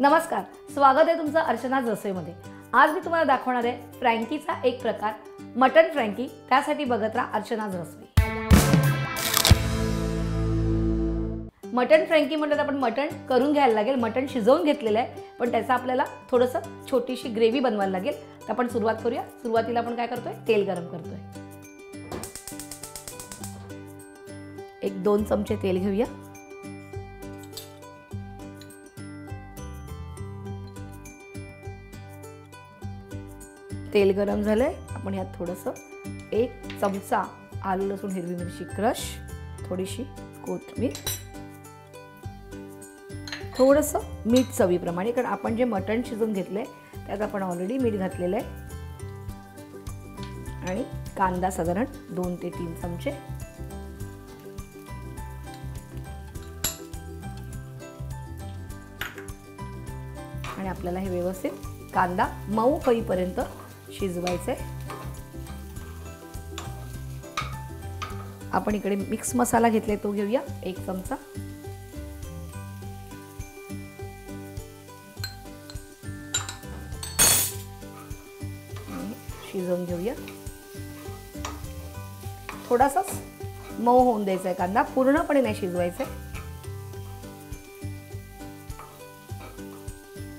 नमस्कार, स्वागत आहे तुमचं अर्चनाज रसोईमध्ये। आज मी तुम्हाला दाखवणार आहे फ्रँकीचा एक प्रकार मटन फ्रँकी। त्यासाठी बघत राहा अर्चनाज रसोई। मटन फ्रँकी म्हणजे आपण मटन करून घ्यायला लागेल, मटन शिजवून घेतलेलं आहे, पण त्याचा आपल्याला थोडंसं छोटीशी ग्रेव्ही बनवायला लागेल। तर आपण सुरुवात करूया। सुरुवातीला आपण काय करतोय, तेल गरम करतोय। 1-2 चमचे तेल घेऊया। तेल गरम झालंय, आपण यात थोडंसं 1 चमचा आलं लसूण हिरवी मिरची क्रश, थोडीशी कोथिंबीर, थोडंसं मीठ चवीप्रमाणे, कारण आपण जे मटण शिजवून घेतलंय त्यात आपण ऑलरेडी मीठ घातलेलं आहे, आणि कांदा साधारण 2 ते 3 चमचे, आणि आपल्याला हे व्यवस्थित कांदा मऊ होईपर्यंत शिजवायचे। आपण इकडे मिक्स मसाला घेतले तो घेऊया 1 चमचा, शिजवून घेऊया। थोडासा मऊ होऊन द्यायचा आहे कांदा, पूर्णपणे नाही शिजवायचा।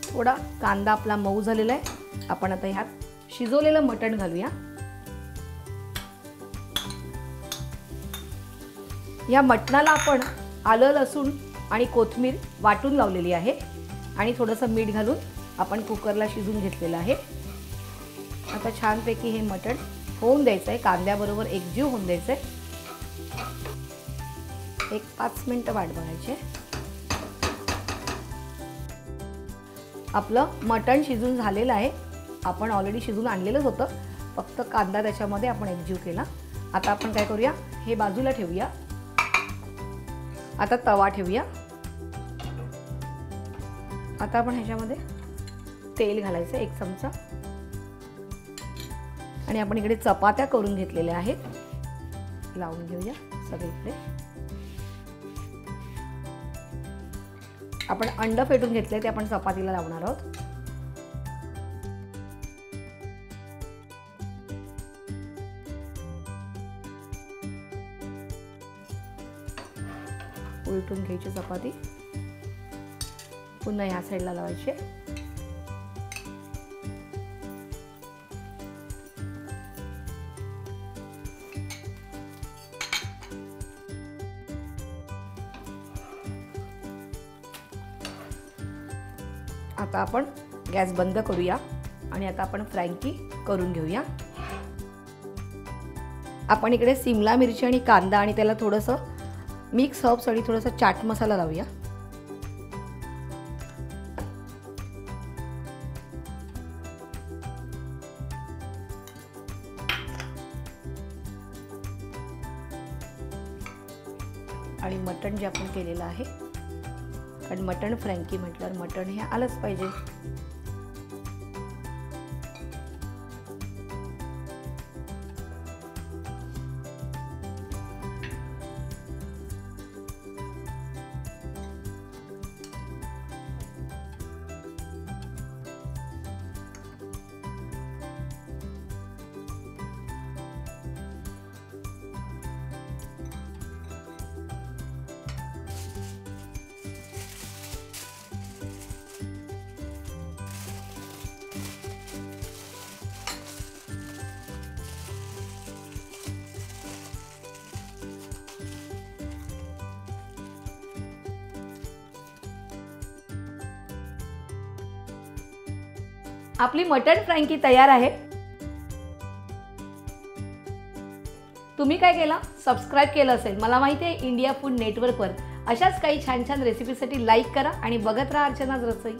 थोडा कांदा आपला मऊ झालेला आहे, आपण आता ह्यात शिजवलेलं मटण घालूया। या मटणाला आपण आलं लसूण आणि कोथिंबीर वाटून लावलेली आहे, आणि थोडंसं मीठ घालून आपण कुकरला शिजवून घेतलेलं आहे। आता छानपैकी हे मटण होऊन द्यायचं आहे, कांद्याबरोबर एकजीव होऊन द्यायचं आहे। 1-5 मिनिटं वाट बघायची। आपलं मटण शिजून झालेलं आहे, आपण ऑलरेडी शिजून आणलेलंच होतं, फक्त कांदा त्याच्यामध्ये आपण एकजीव केला। आता आपण काय करूया, हे बाजूला ठेवूया। आता तवा ठेवूया। आता आपण ह्याच्यामध्ये तेल घालायचं 1 चमचा, आणि आपण इकडे चपात्या करून घेतलेल्या आहेत, लावून घेऊया सगळीकडे। आपण अंड फेटून घेतले ते आपण चपातीला लावणार आहोत। उलटून घ्यायची चपाती, पुन्हा या साईडला लावायची। आता आपण गॅस बंद करूया, आणि आता आपण फ्रँकी करून घेऊया। आपण इकडे शिमला मिरची आणि कांदा आणि त्याला थोडंसं मिक्स हर्ब्स आणि थोडासा चाट मसाला लावूया। आणि मटण जे आपण केलेलं आहे, कारण मटण फ्रँकी म्हटल्यावर मटण हे आलंच पाहिजे। आपली मटन फ्रँकी तयार आहे। तुम्ही काय केलं, सबस्क्राइब केलं असेल, मला माहिती आहे इंडिया फूड नेटवर्कवर अशाच काही छान छान रेसिपीसाठी लाईक करा आणि बघत राहा अर्चनाज रसोई।